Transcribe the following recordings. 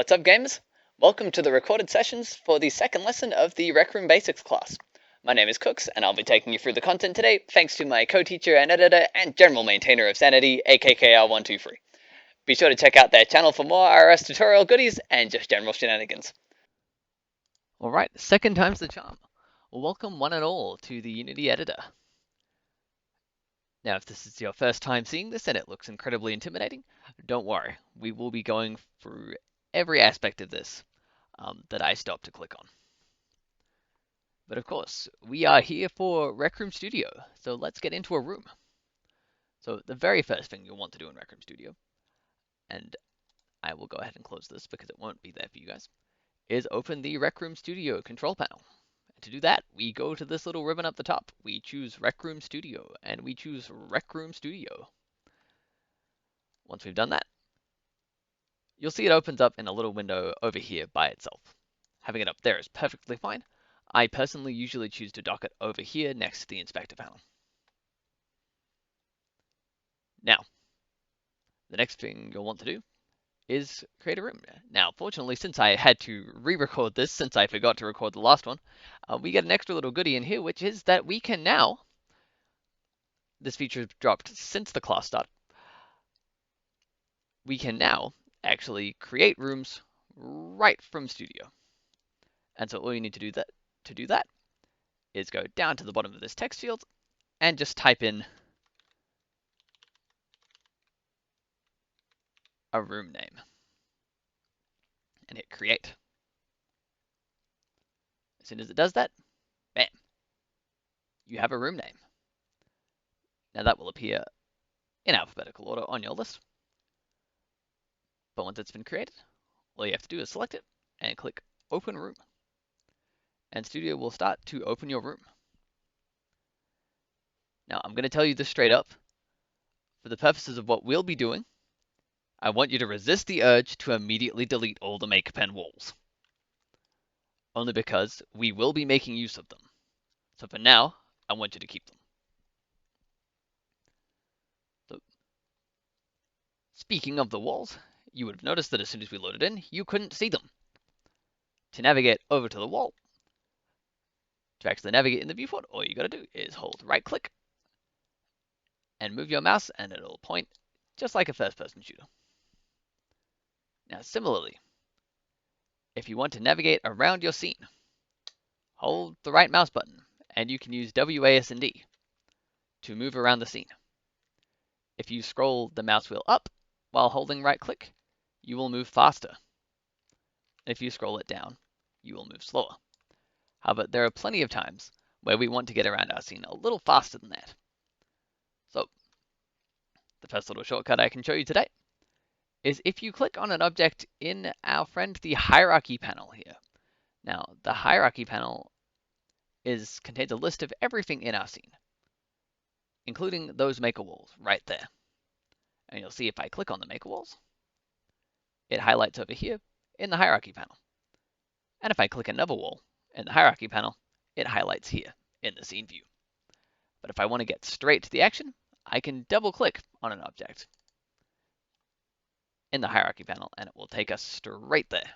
What's up, gamers? Welcome to the recorded sessions for the second lesson of the Rec Room Basics class. My name is Cooks, and I'll be taking you through the content today, thanks to my co-teacher and editor and general maintainer of sanity, AKKR123. Be sure to check out their channel for more RRS tutorial goodies and just general shenanigans. Alright, second time's the charm. Welcome one and all to the Unity editor. Now, if this is your first time seeing this and it looks incredibly intimidating, don't worry. We will be going through every aspect of this that I stopped to click on. But of course, we are here for Rec Room Studio, so let's get into a room. So the very first thing you'll want to do in Rec Room Studio, and I will go ahead and close this because it won't be there for you guys, is open the Rec Room Studio control panel. To do that, we go to this little ribbon up the top. We choose Rec Room Studio, and we choose Rec Room Studio. Once we've done that, you'll see it opens up in a little window over here by itself. Having it up there is perfectly fine. I personally usually choose to dock it over here next to the inspector panel. Now, the next thing you'll want to do is create a room. Now, fortunately, since I had to re-record this, since I forgot to record the last one, we get an extra little goodie in here, which is that we can now, this feature dropped since the class started, we can now actually create rooms right from Studio. And so all you need to do that is go down to the bottom of this text field and just type in a room name and hit create. As soon as it does that, bam, you have a room name. Now that will appear in alphabetical order on your list. But once it's been created, all you have to do is select it and click Open Room. And Studio will start to open your room. Now, I'm going to tell you this straight up. For the purposes of what we'll be doing, I want you to resist the urge to immediately delete all the make pen walls. Only because we will be making use of them. So for now, I want you to keep them. So, speaking of the walls, you would have noticed that as soon as we loaded in, you couldn't see them. To navigate over to the wall, to actually navigate in the viewport, all you got to do is hold right click and move your mouse and it'll point just like a first-person shooter. Now similarly, if you want to navigate around your scene, hold the right mouse button and you can use WASD to move around the scene. If you scroll the mouse wheel up while holding right click, you will move faster. If you scroll it down, you will move slower. However, there are plenty of times where we want to get around our scene a little faster than that. So, the first little shortcut I can show you today is if you click on an object in our friend the hierarchy panel here. Now, the hierarchy panel contains a list of everything in our scene, including those maker walls right there. And you'll see if I click on the maker walls, it highlights over here in the hierarchy panel. And if I click another wall in the hierarchy panel, it highlights here in the scene view. But if I want to get straight to the action, I can double click on an object in the hierarchy panel and it will take us straight there.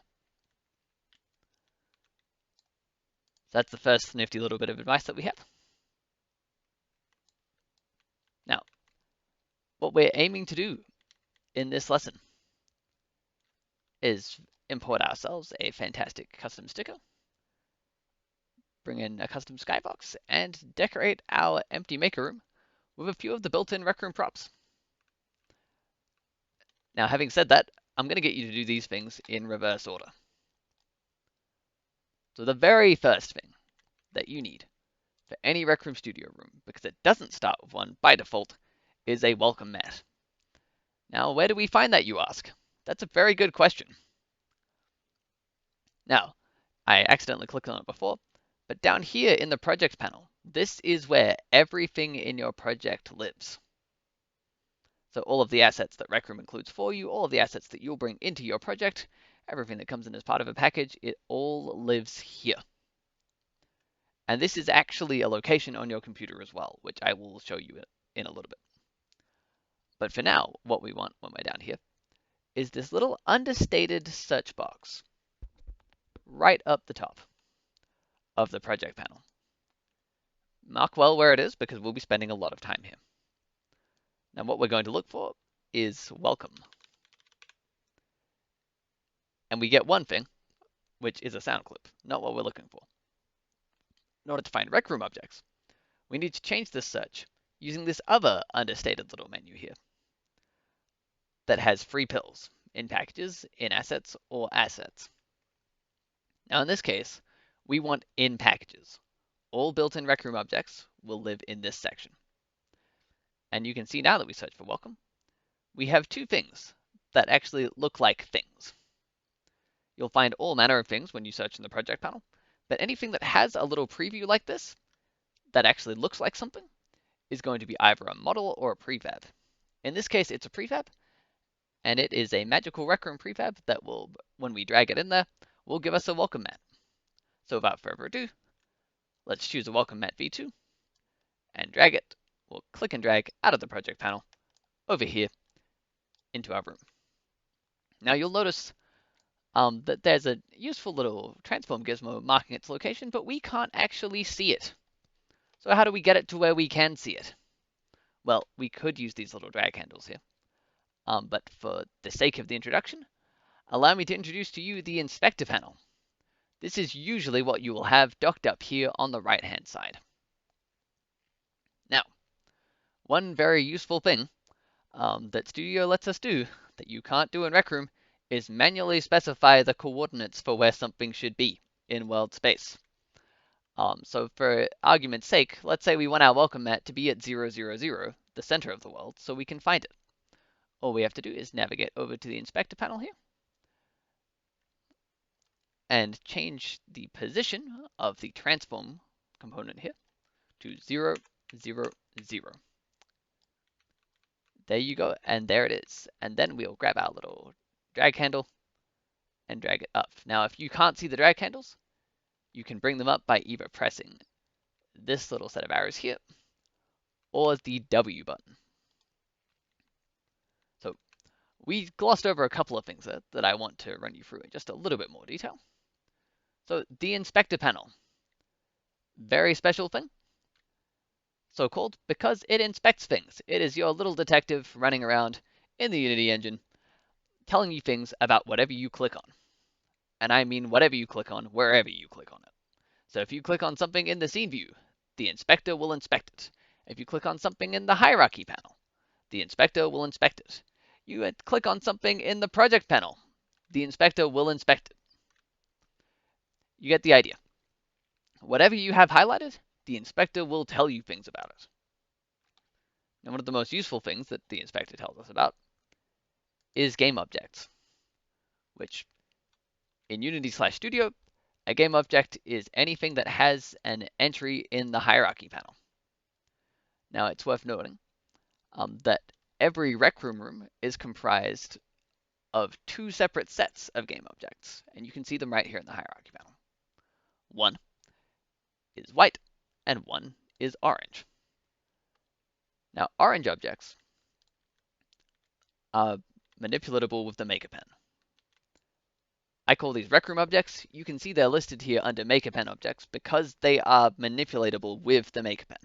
So that's the first nifty little bit of advice that we have. Now, what we're aiming to do in this lesson is import ourselves a fantastic custom sticker, bring in a custom skybox, and decorate our empty maker room with a few of the built-in Rec Room props. Now, having said that, I'm going to get you to do these things in reverse order. So the very first thing that you need for any Rec Room Studio room, because it doesn't start with one by default, is a welcome mat. Now, where do we find that, you ask? That's a very good question. Now, I accidentally clicked on it before, but down here in the project panel, this is where everything in your project lives. So all of the assets that Rec Room includes for you, all of the assets that you'll bring into your project, everything that comes in as part of a package, it all lives here. And this is actually a location on your computer as well, which I will show you in a little bit. But for now, what we want when we're down here is this little understated search box right up the top of the project panel. Mark well where it is because we'll be spending a lot of time here. Now what we're going to look for is welcome. And we get one thing, which is a sound clip, not what we're looking for. In order to find Rec Room objects, we need to change this search using this other understated little menu here that has free pills in packages, in assets, or assets. Now in this case, we want in packages. All built-in Rec Room objects will live in this section. And you can see now that we search for welcome, we have two things that actually look like things. You'll find all manner of things when you search in the project panel, but anything that has a little preview like this, that actually looks like something, is going to be either a model or a prefab. In this case, it's a prefab, and it is a magical Rec Room prefab that will, when we drag it in there, will give us a welcome mat. So without further ado, let's choose a welcome mat v2 and drag it. We'll click and drag out of the project panel over here into our room. Now you'll notice that there's a useful little transform gizmo marking its location, but we can't actually see it. So how do we get it to where we can see it? Well, we could use these little drag handles here. But for the sake of the introduction, allow me to introduce to you the inspector panel. This is usually what you will have docked up here on the right-hand side. Now, one very useful thing that Studio lets us do that you can't do in Rec Room is manually specify the coordinates for where something should be in world space. So for argument's sake, let's say we want our welcome mat to be at 0, 0, 0, the center of the world, so we can find it. All we have to do is navigate over to the inspector panel here and change the position of the transform component here to 0, 0, 0. There you go, and there it is. And then we'll grab our little drag handle and drag it up. Now, if you can't see the drag handles, you can bring them up by either pressing this little set of arrows here or the W button. So we glossed over a couple of things that I want to run you through in just a little bit more detail. So the inspector panel, very special thing, so-called because it inspects things. It is your little detective running around in the Unity engine telling you things about whatever you click on. And I mean whatever you click on, wherever you click on it. So if you click on something in the scene view, the inspector will inspect it. If you click on something in the hierarchy panel, the inspector will inspect it. You click on something in the project panel, the inspector will inspect it. You get the idea. Whatever you have highlighted, the inspector will tell you things about it. And one of the most useful things that the inspector tells us about is game objects, which in Unity/Studio, a game object is anything that has an entry in the hierarchy panel. Now it's worth noting that every Rec Room is comprised of two separate sets of game objects, and you can see them right here in the hierarchy panel. One is white, and one is orange. Now, orange objects are manipulatable with the Maker Pen. I call these Rec Room objects. You can see they're listed here under Maker Pen objects because they are manipulatable with the Maker Pen.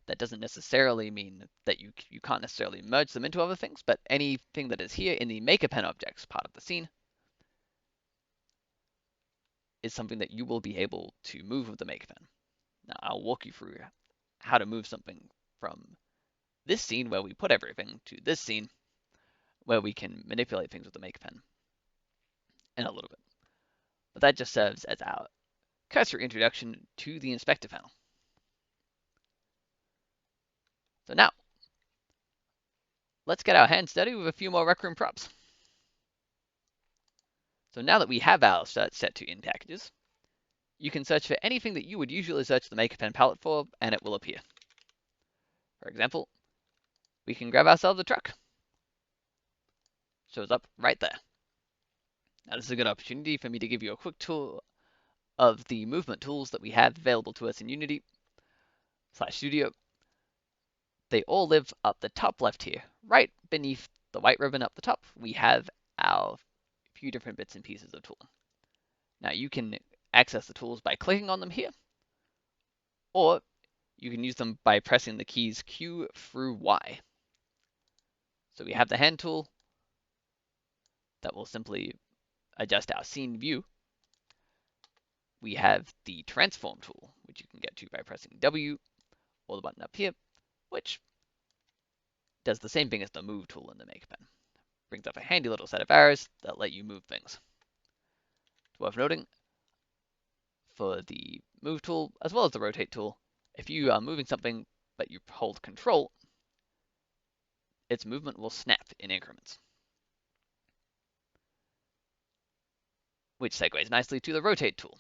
That doesn't necessarily mean that you can't necessarily merge them into other things, but anything that is here in the Maker Pen objects part of the scene is something that you will be able to move with the Maker Pen. Now, I'll walk you through how to move something from this scene where we put everything to this scene where we can manipulate things with the Maker Pen in a little bit. But that just serves as our cursory introduction to the inspector panel. So now, let's get our hands dirty with a few more Rec Room props. So now that we have our search set to in packages, you can search for anything that you would usually search the Maker Pen palette for, and it will appear. For example, we can grab ourselves a truck. Shows up right there. Now this is a good opportunity for me to give you a quick tour of the movement tools that we have available to us in Unity/Studio. They all live up the top left here. Right beneath the white ribbon up the top, we have our few different bits and pieces of tool. Now you can access the tools by clicking on them here, or you can use them by pressing the keys Q through Y. So we have the hand tool that will simply adjust our scene view. We have the transform tool, which you can get to by pressing W, or the button up here, which does the same thing as the move tool in the make pen. Brings up a handy little set of arrows that let you move things. It's worth noting, for the move tool as well as the rotate tool, if you are moving something but you hold control, its movement will snap in increments. Which segues nicely to the rotate tool,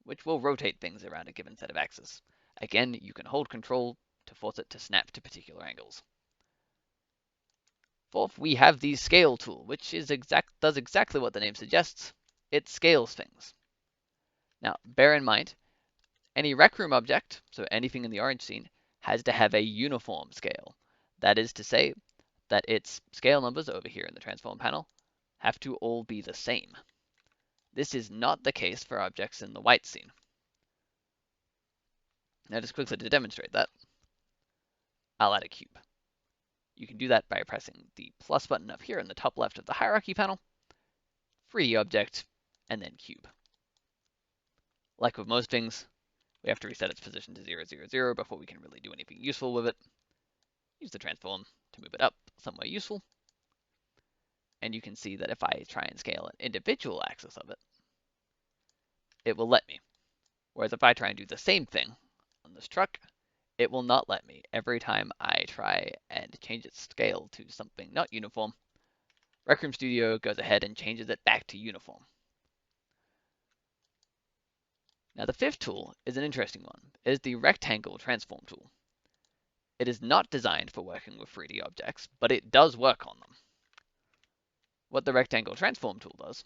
which will rotate things around a given set of axes. Again, you can hold control to force it to snap to particular angles. Fourth, we have the scale tool, which does exactly what the name suggests. It scales things. Now, bear in mind, any Rec Room object, so anything in the orange scene, has to have a uniform scale. That is to say that its scale numbers over here in the transform panel have to all be the same. This is not the case for objects in the white scene. Now, just quickly to demonstrate that, I'll add a cube. You can do that by pressing the plus button up here in the top left of the hierarchy panel, 3D object, and then cube. Like with most things, we have to reset its position to 0, 0, 0 before we can really do anything useful with it. Use the transform to move it up somewhere useful. And you can see that if I try and scale an individual axis of it, it will let me. Whereas if I try and do the same thing on this truck, it will not let me. Every time I try and change its scale to something not uniform, RRstudio goes ahead and changes it back to uniform. Now the fifth tool is an interesting one. It is the rectangle transform tool. It is not designed for working with 3D objects, but it does work on them. What the rectangle transform tool does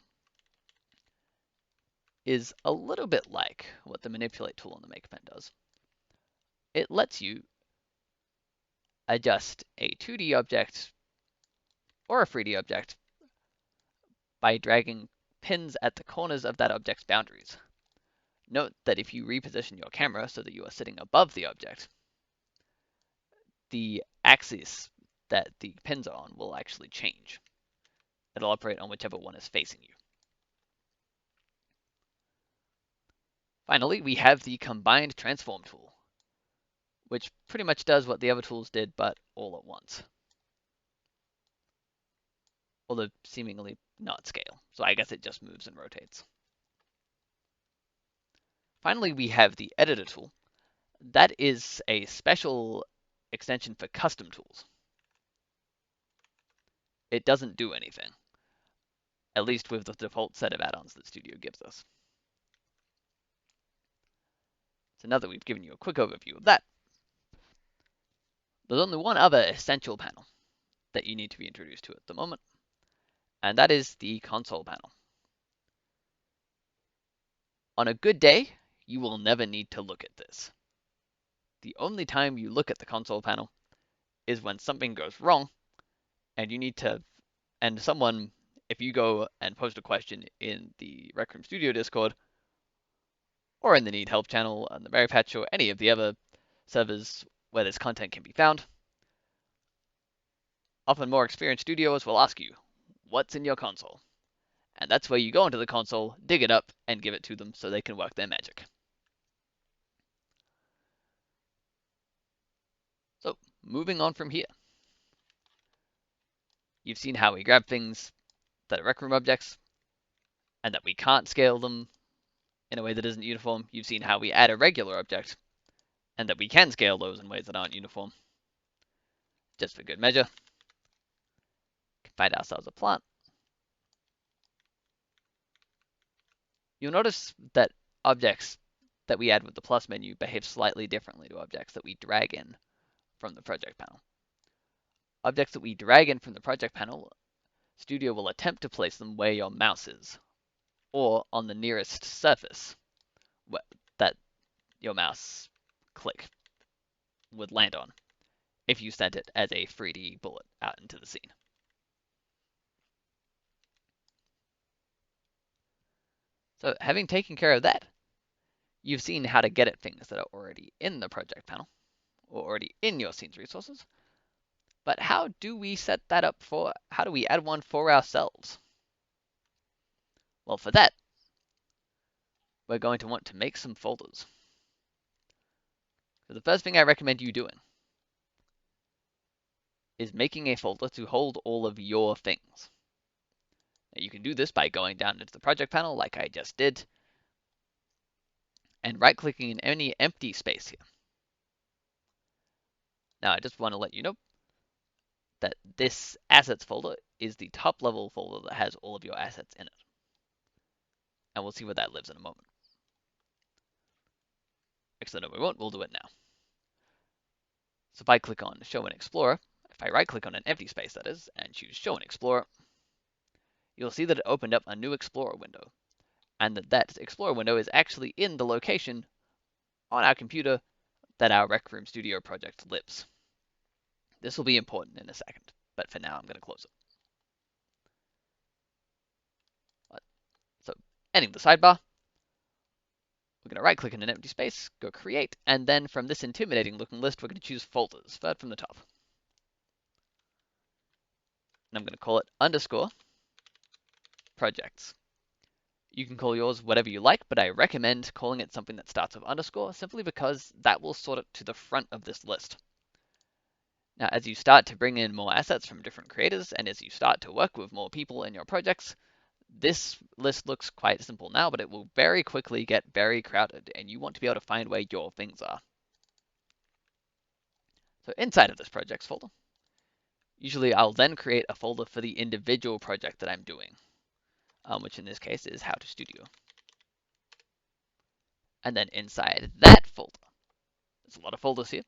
is a little bit like what the manipulate tool on the make pen does. It lets you adjust a 2D object or a 3D object by dragging pins at the corners of that object's boundaries. Note that if you reposition your camera so that you are sitting above the object, the axis that the pins are on will actually change. It'll operate on whichever one is facing you. Finally, we have the combined transform tool, which pretty much does what the other tools did, but all at once. Although seemingly not scale, so I guess it just moves and rotates. Finally, we have the editor tool. That is a special extension for custom tools. It doesn't do anything, at least with the default set of add-ons that Studio gives us. So now that we've given you a quick overview of that, there's only one other essential panel that you need to be introduced to at the moment, and that is the console panel. On a good day, you will never need to look at this. The only time you look at the console panel is when something goes wrong and you need to, and someone, if you go and post a question in the RRstudio Discord or in the Need Help channel on the Berry Patch or any of the other servers where this content can be found, often more experienced studios will ask you, what's in your console? And that's where you go into the console, dig it up, and give it to them so they can work their magic. So, moving on from here. You've seen how we grab things that are Rec Room objects, and that we can't scale them in a way that isn't uniform. You've seen how we add a regular object, and that we can scale those in ways that aren't uniform. Just for good measure, find ourselves a plant. You'll notice that objects that we add with the plus menu behave slightly differently to objects that we drag in from the project panel. Objects that we drag in from the project panel, Studio will attempt to place them where your mouse is, or on the nearest surface that your mouse click would land on if you sent it as a 3D bullet out into the scene. So having taken care of that, you've seen how to get at things that are already in the project panel or already in your scene's resources. But how do we set that up how do we add one for ourselves? Well, for that, we're going to want to make some folders. So the first thing I recommend you doing is making a folder to hold all of your things. Now you can do this by going down into the project panel like I just did and right-clicking in any empty space here. Now I just want to let you know that this assets folder is the top level folder that has all of your assets in it. And we'll see where that lives in a moment. Actually, no, we won't. We'll do it now. So if I click on Show in Explorer, if I right-click on an empty space, that is, and choose Show in Explorer, you'll see that it opened up a new Explorer window, and that Explorer window is actually in the location on our computer that our Rec Room Studio project lives. This will be important in a second, but for now I'm going to close it. So, ending the sidebar, we're going to right-click in an empty space, go Create, and then from this intimidating-looking list, we're going to choose Folders, third from the top. And I'm going to call it _ projects. You can call yours whatever you like, but I recommend calling it something that starts with underscore simply because that will sort it to the front of this list. Now, as you start to bring in more assets from different creators, and as you start to work with more people in your projects, this list looks quite simple now, but it will very quickly get very crowded, and you want to be able to find where your things are. So inside of this projects folder, usually I'll then create a folder for the individual project that I'm doing, which in this case is How to Studio. And then inside that folder, there's a lot of folders here,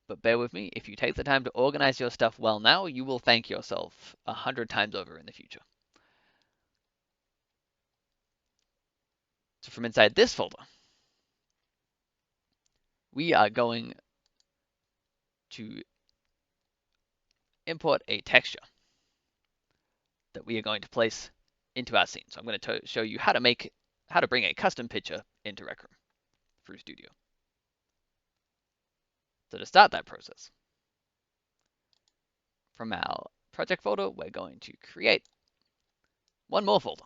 but bear with me, if you take the time to organize your stuff well now, you will thank yourself 100 times over in the future. So from inside this folder, we are going to import a texture that we are going to place into our scene. So I'm going to show you how to bring a custom picture into Rec Room through Studio. So to start that process, from our project folder, we're going to create one more folder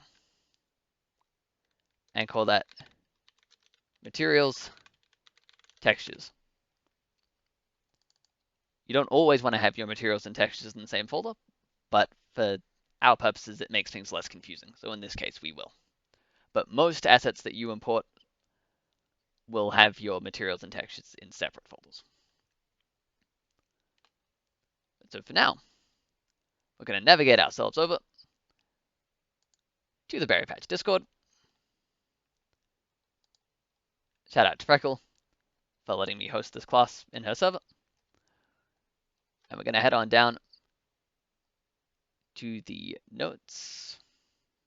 and call that Materials Textures. You don't always want to have your materials and textures in the same folder, but for our purposes, it makes things less confusing. So in this case, we will. But most assets that you import will have your materials and textures in separate folders. So for now, we're going to navigate ourselves over to the Berry Patch Discord. Shout out to Freckle for letting me host this class in her server. And we're going to head on down to the notes.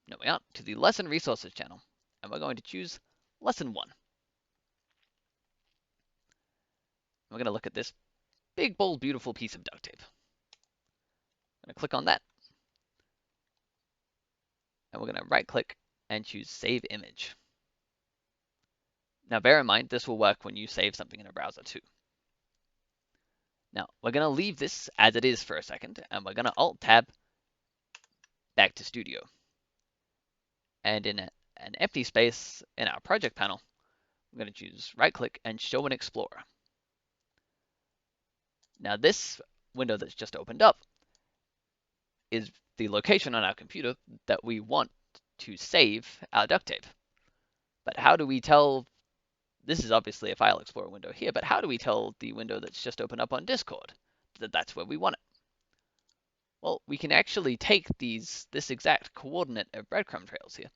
No, we aren't. To the lesson resources channel. And we're going to choose lesson 1. We're going to look at this big, bold, beautiful piece of duct tape. I'm going to click on that. And we're going to right click and choose Save Image. Now bear in mind, this will work when you save something in a browser too. Now we're going to leave this as it is for a second, and we're going to Alt-Tab back to Studio. And in an empty space in our project panel, I'm going to choose right-click and Show in Explorer. Now this window that's just opened up is the location on our computer that we want to save our duct tape. But how do we tell, this is obviously a file explorer window here, but how do we tell the window that's just opened up on Discord that that's where we want it? Well, we can actually take this exact coordinate of breadcrumb trails here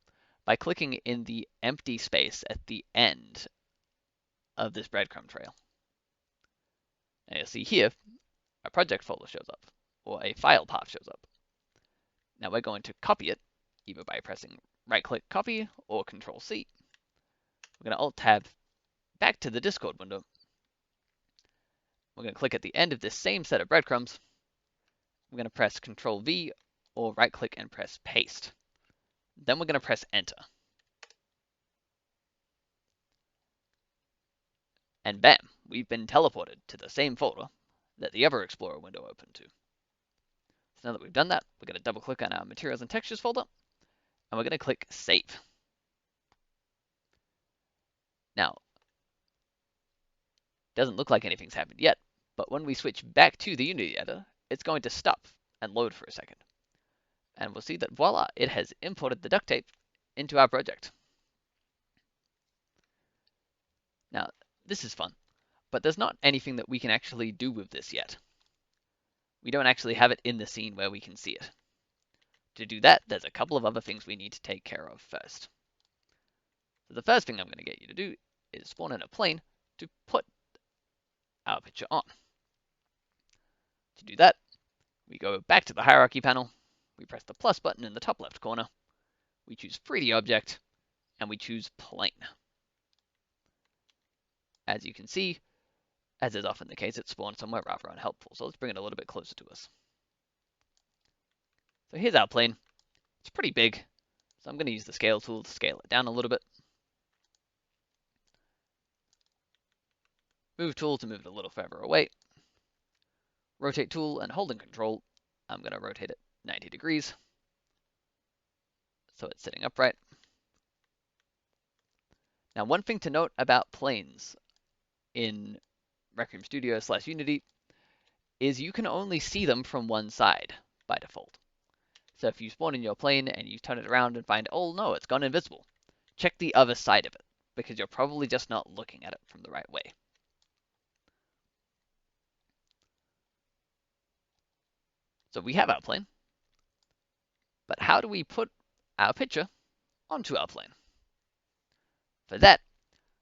by clicking in the empty space at the end of this breadcrumb trail. And you'll see here, a project folder shows up, or a file path shows up. Now we're going to copy it, either by pressing right-click copy or Control-C. We're going to Alt-Tab back to the Discord window. We're going to click at the end of this same set of breadcrumbs. We're going to press Control-V or right-click and press Paste. Then we're going to press Enter. And bam, we've been teleported to the same folder that the other Explorer window opened to. So now that we've done that, we're going to double click on our Materials and Textures folder, and we're going to click Save. Now, it doesn't look like anything's happened yet, but when we switch back to the Unity editor, it's going to stop and load for a second. And we'll see that voila, it has imported the duct tape into our project. Now, this is fun, but there's not anything that we can actually do with this yet. We don't actually have it in the scene where we can see it. To do that, there's a couple of other things we need to take care of first. So the first thing I'm going to get you to do is spawn in a plane to put our picture on. To do that, we go back to the hierarchy panel, we press the plus button in the top left corner, we choose 3D object, and we choose plane. As you can see, as is often the case, it spawned somewhere rather unhelpful, so let's bring it a little bit closer to us. So here's our plane. It's pretty big, so I'm going to use the scale tool to scale it down a little bit. Move tool to move it a little further away. Rotate tool and holding control, I'm going to rotate it 90 degrees so it's sitting upright. Now, one thing to note about planes in RRstudio/Unity is you can only see them from one side by default. So if you spawn in your plane and you turn it around and find, oh no, it's gone invisible, check the other side of it, because you're probably just not looking at it from the right way. So we have our plane, but how do we put our picture onto our plane? For that,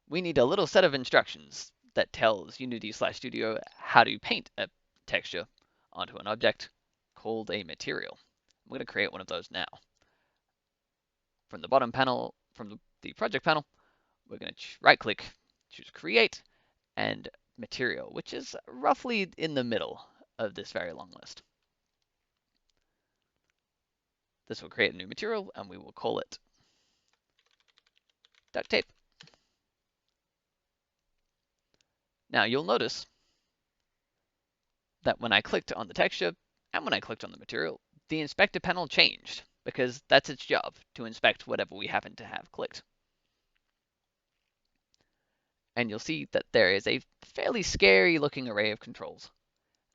we need a little set of instructions that tells Unity/Studio how to paint a texture onto an object called a material. I'm going to create one of those now. From the bottom panel, from the project panel, we're going to right-click, choose Create, and Material, which is roughly in the middle of this very long list. This will create a new material, and we will call it duct tape. Now you'll notice that when I clicked on the texture and when I clicked on the material, the inspector panel changed because that's its job, to inspect whatever we happen to have clicked. And you'll see that there is a fairly scary looking array of controls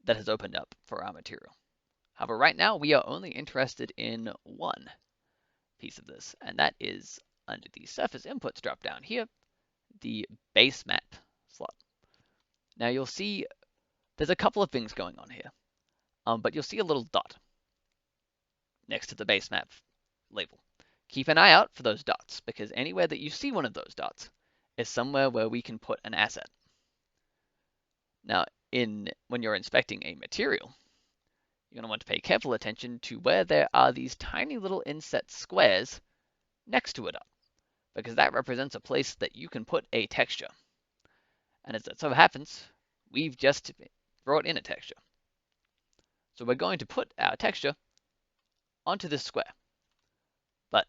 that has opened up for our material. However, right now we are only interested in one piece of this, and that is under the surface inputs drop down here, the base map slot. Now you'll see there's a couple of things going on here, but you'll see a little dot next to the base map label. Keep an eye out for those dots, because anywhere that you see one of those dots is somewhere where we can put an asset. Now, when you're inspecting a material, you're going to want to pay careful attention to where there are these tiny little inset squares next to a dot, because that represents a place that you can put a texture. And as it so happens, we've just brought in a texture. So we're going to put our texture onto this square. But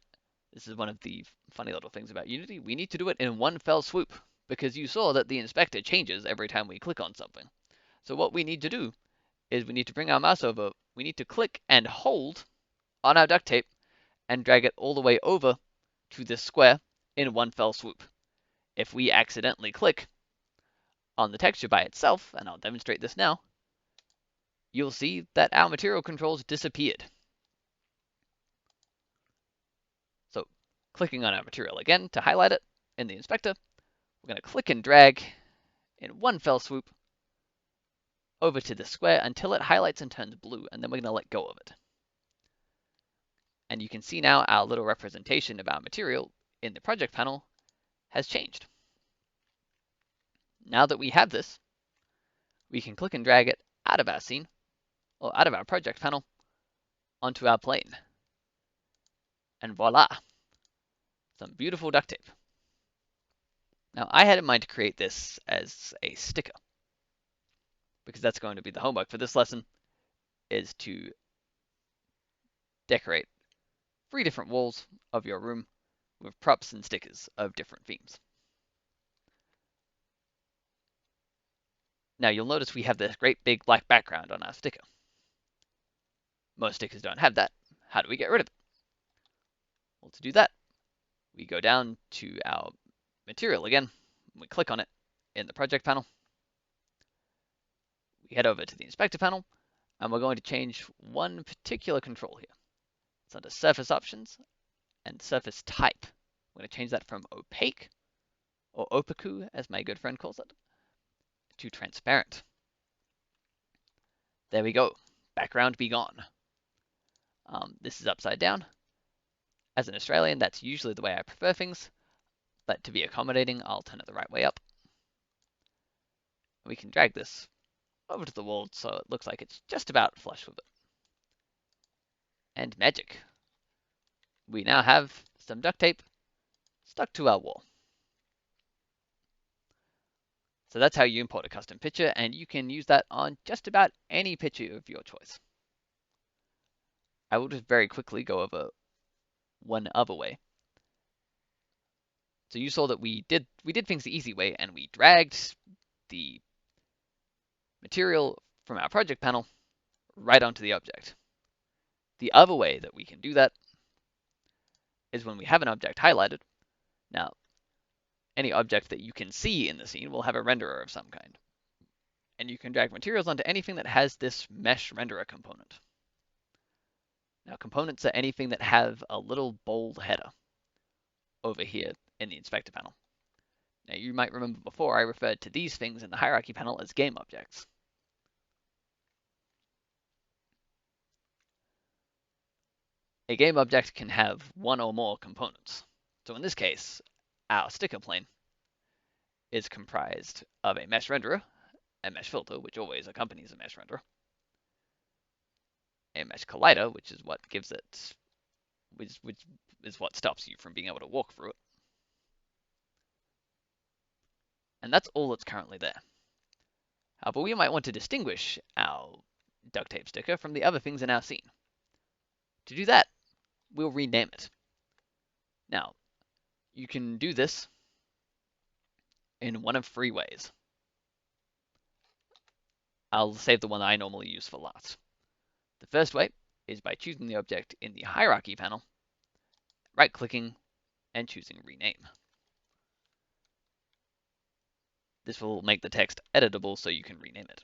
this is one of the funny little things about Unity. We need to do it in one fell swoop, because you saw that the inspector changes every time we click on something. So what we need to do is we need to bring our mouse over, we need to click and hold on our duct tape and drag it all the way over to this square in one fell swoop. If we accidentally click on the texture by itself, and I'll demonstrate this now, you'll see that our material controls disappeared. So clicking on our material again to highlight it in the inspector, we're going to click and drag in one fell swoop over to the square until it highlights and turns blue, and then we're going to let go of it. And you can see now our little representation of our material in the project panel has changed. Now that we have this, we can click and drag it out of our scene, or out of our project panel, onto our plane. And voila, some beautiful duct tape. Now I had in mind to create this as a sticker, because that's going to be the homework for this lesson, is to decorate 3 different walls of your room with props and stickers of different themes. Now you'll notice we have this great big black background on our sticker. Most stickers don't have that. How do we get rid of it? Well, to do that, we go down to our material again. We click on it in the project panel. We head over to the inspector panel, and we're going to change one particular control here. It's under surface options and surface type. We're going to change that from opaque, or opaque, as my good friend calls it, to transparent. There we go. Background be gone. This is upside down. As an Australian, that's usually the way I prefer things, but to be accommodating, I'll turn it the right way up. We can drag this over to the wall so it looks like it's just about flush with it. And magic. We now have some duct tape stuck to our wall. So that's how you import a custom picture, and you can use that on just about any picture of your choice. I will just very quickly go over one other way. So you saw that we did things the easy way, and we dragged the material from our project panel right onto the object. The other way that we can do that is when we have an object highlighted. Now, any object that you can see in the scene will have a renderer of some kind. And you can drag materials onto anything that has this mesh renderer component. Now, components are anything that have a little bold header over here in the inspector panel. Now, you might remember before I referred to these things in the hierarchy panel as game objects. A game object can have one or more components. So in this case, our sticker plane is comprised of a mesh renderer, a mesh filter, which always accompanies a mesh renderer, a mesh collider, which is what gives it, which is what stops you from being able to walk through it. And that's all that's currently there. However, we might want to distinguish our duct tape sticker from the other things in our scene. To do that, we'll rename it. Now, you can do this in one of three ways. I'll save the one I normally use for last. The first way is by choosing the object in the hierarchy panel, right-clicking, and choosing rename. This will make the text editable so you can rename it.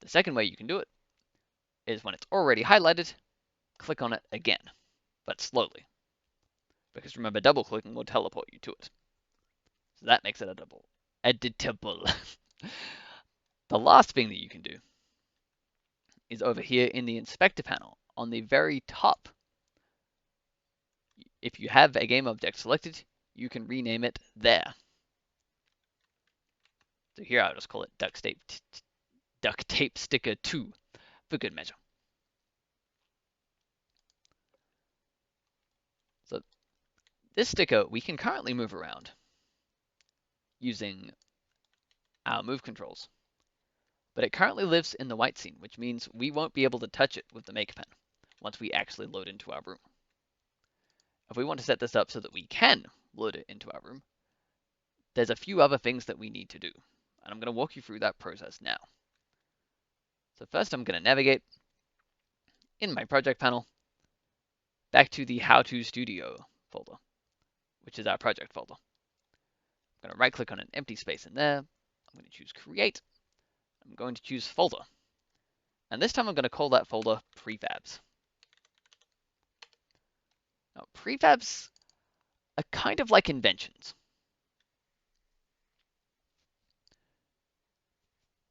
The second way you can do it is when it's already highlighted, click on it again, but slowly. Because remember, double-clicking will teleport you to it. So that makes it editable. The last thing that you can do is over here in the inspector panel on the very top. If you have a game object selected, you can rename it there. So here I'll just call it duct tape sticker 2 for good measure. So this sticker we can currently move around using our move controls. But it currently lives in the white scene, which means we won't be able to touch it with the make pen once we actually load into our room. If we want to set this up so that we can load it into our room, there's a few other things that we need to do. And I'm going to walk you through that process now. So first I'm going to navigate in my project panel back to the RRstudio folder, which is our project folder. I'm going to right click on an empty space in there. I'm going to choose create. I'm going to choose folder. And this time I'm going to call that folder prefabs. Now, prefabs are kind of like inventions.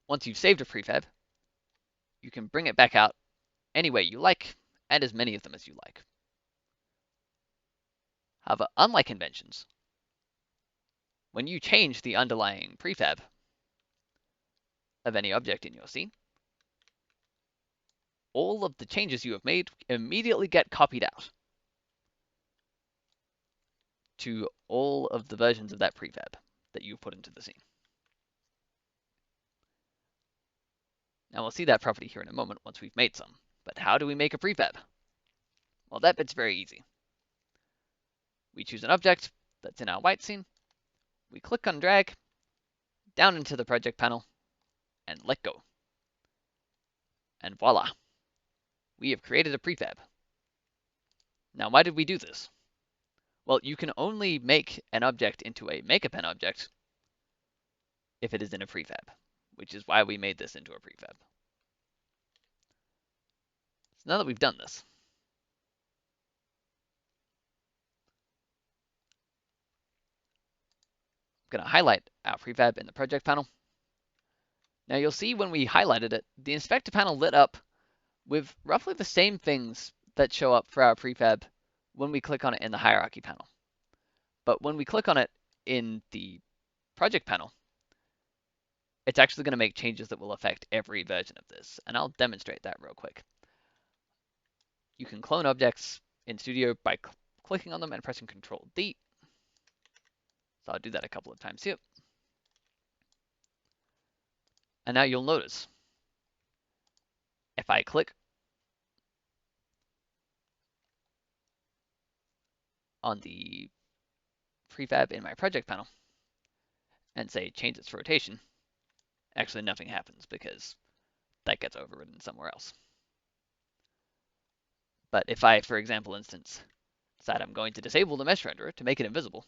Once you've saved a prefab, you can bring it back out any way you like, and as many of them as you like. However, unlike inventions, when you change the underlying prefab of any object in your scene, all of the changes you have made immediately get copied out to all of the versions of that prefab that you've put into the scene. Now we'll see that property here in a moment once we've made some. But how do we make a prefab? Well, that bit's very easy. We choose an object, that's in our white scene. We click on drag down into the project panel and let go. And voila, we have created a prefab. Now, why did we do this? Well, you can only make an object into a make-append object if it is in a prefab, which is why we made this into a prefab. So now that we've done this, I'm going to highlight our prefab in the project panel. Now you'll see when we highlighted it, the inspector panel lit up with roughly the same things that show up for our prefab when we click on it in the hierarchy panel. But when we click on it in the project panel, it's actually going to make changes that will affect every version of this. And I'll demonstrate that real quick. You can clone objects in Studio by clicking on them and pressing Control D. So I'll do that a couple of times here. And now you'll notice, if I click on the prefab in my project panel and say change its rotation, actually nothing happens because that gets overridden somewhere else. But if I, for example, decide I'm going to disable the mesh renderer to make it invisible,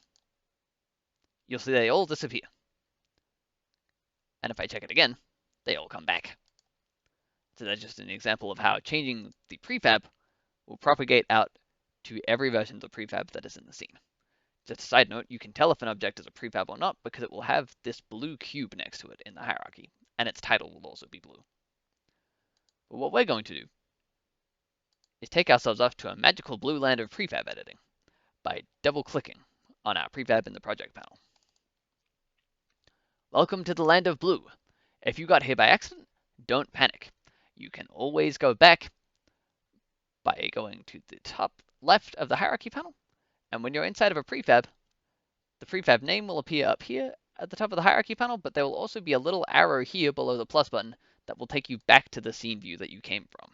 you'll see they all disappear. And if I check it again, they all come back. So that's just an example of how changing the prefab will propagate out to every version of the prefab that is in the scene. Just a side note, you can tell if an object is a prefab or not because it will have this blue cube next to it in the hierarchy, and its title will also be blue. But what we're going to do is take ourselves off to a magical blue land of prefab editing by double-clicking on our prefab in the project panel. Welcome to the land of blue. If you got here by accident, don't panic. You can always go back by going to the top left of the hierarchy panel, and when you're inside of a prefab, the prefab name will appear up here at the top of the hierarchy panel, but there will also be a little arrow here below the plus button that will take you back to the scene view that you came from.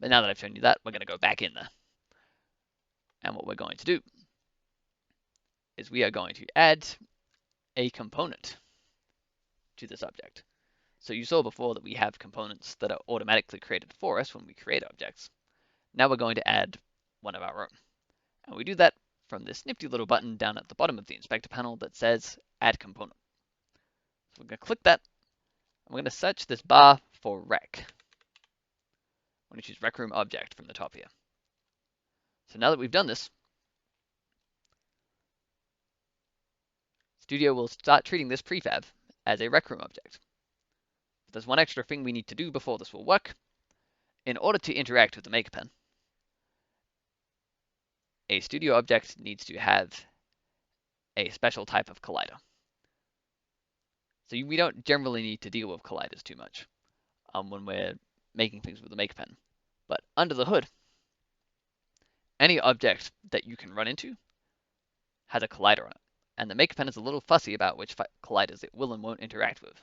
But now that I've shown you that, we're going to go back in there. And what we're going to do is we are going to add a component to this object. So you saw before that we have components that are automatically created for us when we create objects. Now we're going to add one of our own. And we do that from this nifty little button down at the bottom of the inspector panel that says Add Component. So we're going to click that. I'm going to search this bar for rec. I'm going to choose Rec Room Object from the top here. So now that we've done this, Studio will start treating this prefab as a Rec Room object. But there's one extra thing we need to do before this will work. In order to interact with the make-append, a Studio object needs to have a special type of collider. So we don't generally need to deal with colliders too much when we're making things with the make-append. But under the hood, any object that you can run into has a collider on it. And the make-append is a little fussy about which colliders it will and won't interact with.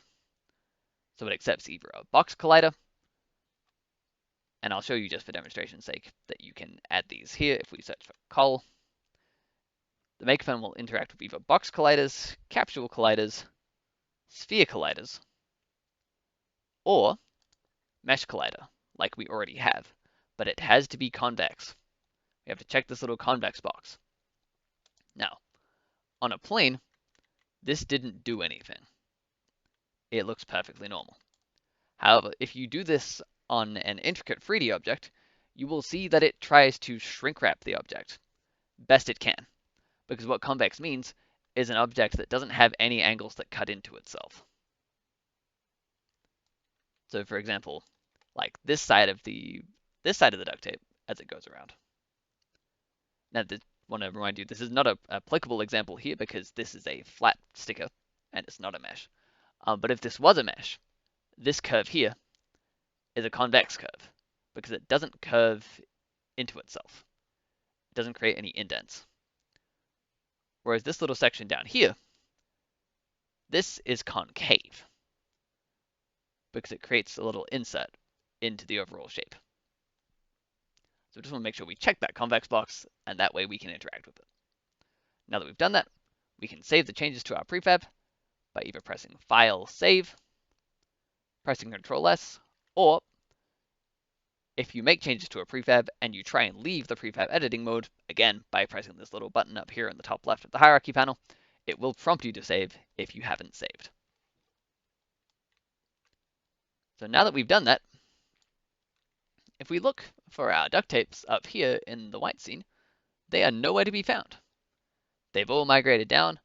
So it accepts either a box collider, and I'll show you just for demonstration's sake that you can add these here if we search for col. The make-append will interact with either box colliders, capsule colliders, sphere colliders, or mesh collider, like we already have, but it has to be convex. We have to check this little convex box. Now, on a plane, this didn't do anything. It looks perfectly normal. However, if you do this on an intricate 3D object, you will see that it tries to shrink wrap the object best it can, because what convex means is an object that doesn't have any angles that cut into itself. So for example, like this side of the duct tape as it goes around. Now, I want to remind you, this is not an applicable example here because this is a flat sticker and it's not a mesh. But if this was a mesh, this curve here is a convex curve because it doesn't curve into itself. It doesn't create any indents. Whereas this little section down here, this is concave because it creates a little insert into the overall shape. So we just want to make sure we check that convex box, and that way we can interact with it. Now that we've done that, we can save the changes to our prefab by either pressing File, Save, pressing Ctrl S, or if you make changes to a prefab and you try and leave the prefab editing mode, again, by pressing this little button up here in the top left of the hierarchy panel, it will prompt you to save if you haven't saved. So now that we've done that, if we look for our duct tapes up here in the white scene, they are nowhere to be found. They've all migrated down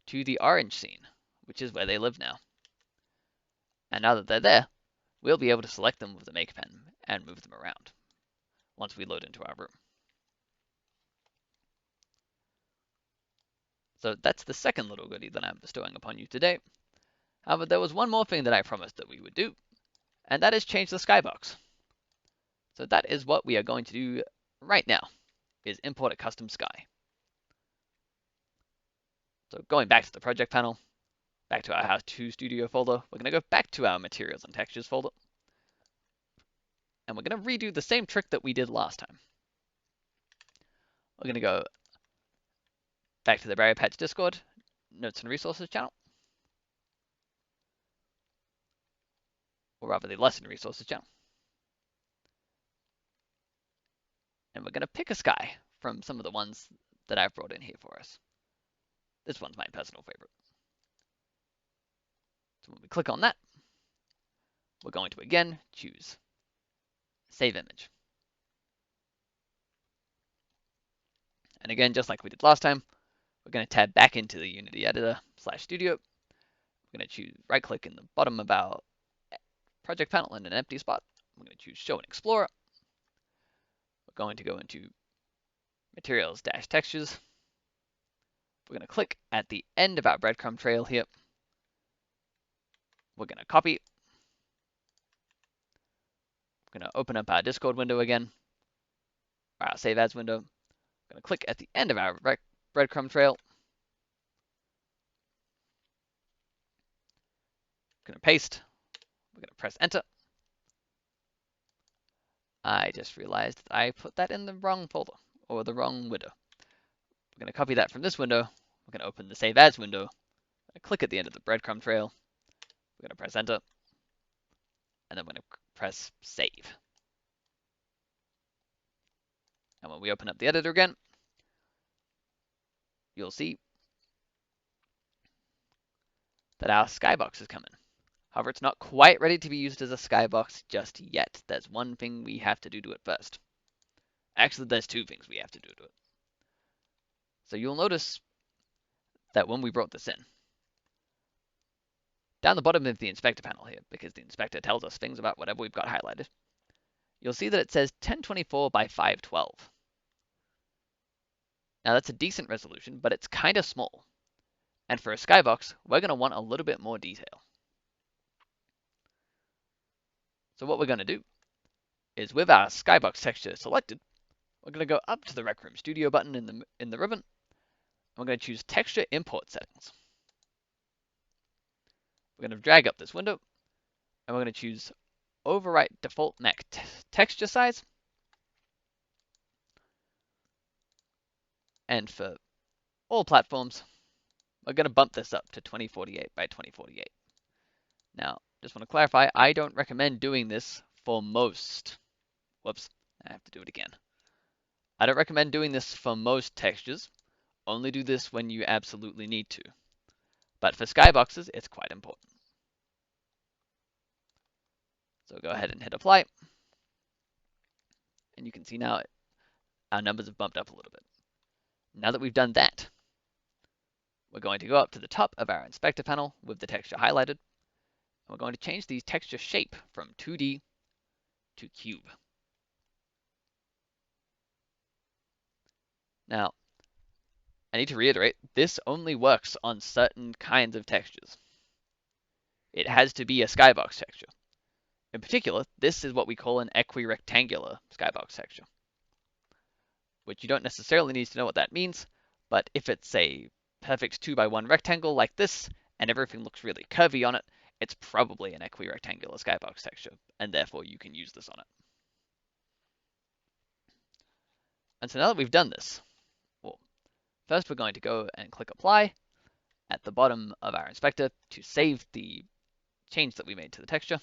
to the orange scene, which is where they live now. And now that they're there, we'll be able to select them with the make pen and move them around once we load into our room. So that's the second little goodie that I'm bestowing upon you today. However, there was one more thing that I promised that we would do, and that is change the skybox. So that is what we are going to do right now, is import a custom sky. So going back to the project panel, back to our RRstudio folder, we're going to go back to our materials and textures folder, and we're going to redo the same trick that we did last time. We're going to go back to the Barrier Patch Discord, Notes and Resources channel, or rather the Lesson Resources channel. And we're going to pick a sky from some of the ones that I've brought in here for us. This one's my personal favorite. So when we click on that, we're going to again choose Save Image. And again, just like we did last time, we're going to tab back into the Unity Editor /Studio. We're going to choose right-click in the bottom of our project panel in an empty spot. We're going to choose Show in Explorer. We're going to go into Materials-Textures. We're going to click at the end of our breadcrumb trail here. We're going to copy. We're going to open up our Discord window again, our Save As window. We're going to click at the end of our breadcrumb trail. We're going to paste. We're going to press Enter. I just realized that I put that in the wrong folder, or the wrong window. We're going to copy that from this window. We're going to open the Save As window. Click at the end of the breadcrumb trail. We're going to press Enter. And then we're going to press Save. And when we open up the editor again, you'll see that our skybox is coming. However, it's not quite ready to be used as a skybox just yet. There's one thing we have to do to it first. Actually, there's two things we have to do to it. So you'll notice that when we brought this in, down the bottom of the inspector panel here, because the inspector tells us things about whatever we've got highlighted, you'll see that it says 1024 by 512. Now that's a decent resolution, but it's kind of small. And for a skybox, we're going to want a little bit more detail. So what we're going to do is with our skybox texture selected, we're going to go up to the Rec Room Studio button in the ribbon. We're going to choose Texture Import Settings. We're going to drag up this window, and we're going to choose Overwrite Default Mech Texture Size. And for all platforms, we're going to bump this up to 2048 by 2048. Now, just want to clarify, I don't recommend doing this for most. Whoops, I have to do it again. I don't recommend doing this for most textures. Only do this when you absolutely need to. But for skyboxes, it's quite important. So go ahead and hit apply. And you can see now our numbers have bumped up a little bit. Now that we've done that, we're going to go up to the top of our inspector panel with the texture highlighted. And we're going to change the texture shape from 2D to cube. Now, I need to reiterate, this only works on certain kinds of textures. It has to be a skybox texture. In particular, this is what we call an equirectangular skybox texture, which you don't necessarily need to know what that means, but if it's a perfect 2x1 rectangle like this, and everything looks really curvy on it, it's probably an equirectangular skybox texture, and therefore you can use this on it. And so now that we've done this, well, First, we're going to go and click Apply at the bottom of our inspector to save the change that we made to the texture.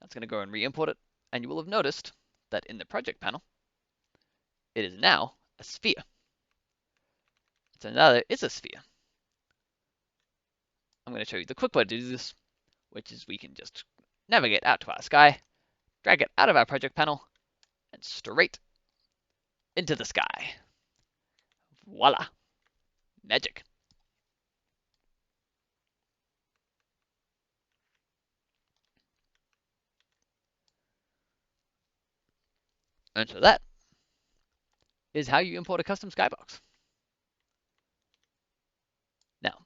That's going to go and re-import it, and you will have noticed that in the project panel, it is now a sphere. So now it's a sphere. I'm going to show you the quick way to do this, which is we can just navigate out to our sky, drag it out of our project panel, and straight into the sky. Voila! Magic. And so that is how you import a custom skybox. Now,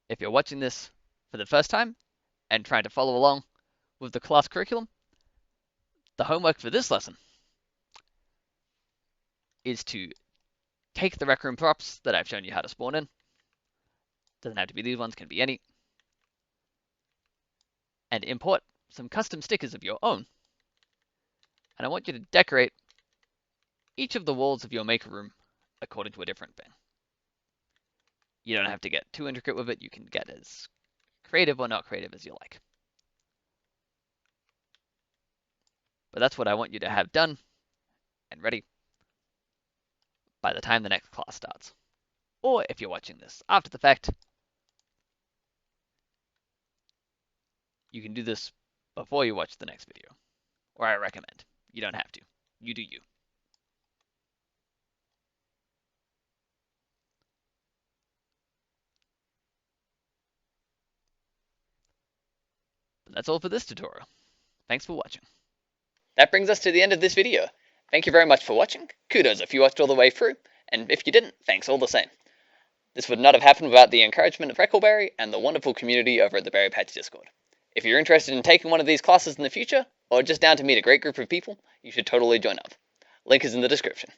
if you're watching this for the first time and trying to follow along with the class curriculum, the homework for this lesson is to take the Rec Room props that I've shown you how to spawn in. Doesn't have to be these ones, can be any. And import some custom stickers of your own. And I want you to decorate each of the walls of your maker room according to a different thing. You don't have to get too intricate with it. You can get as creative or not creative as you like. But that's what I want you to have done and ready by the time the next class starts. Or if you're watching this after the fact, you can do this before you watch the next video. Or I recommend. You don't have to. You do you. But that's all for this tutorial. Thanks for watching. That brings us to the end of this video. Thank you very much for watching. Kudos if you watched all the way through, and if you didn't, thanks all the same. This would not have happened without the encouragement of Freckleberry and the wonderful community over at the Berry Patch Discord. If you're interested in taking one of these classes in the future, or just down to meet a great group of people, you should totally join up. Link is in the description.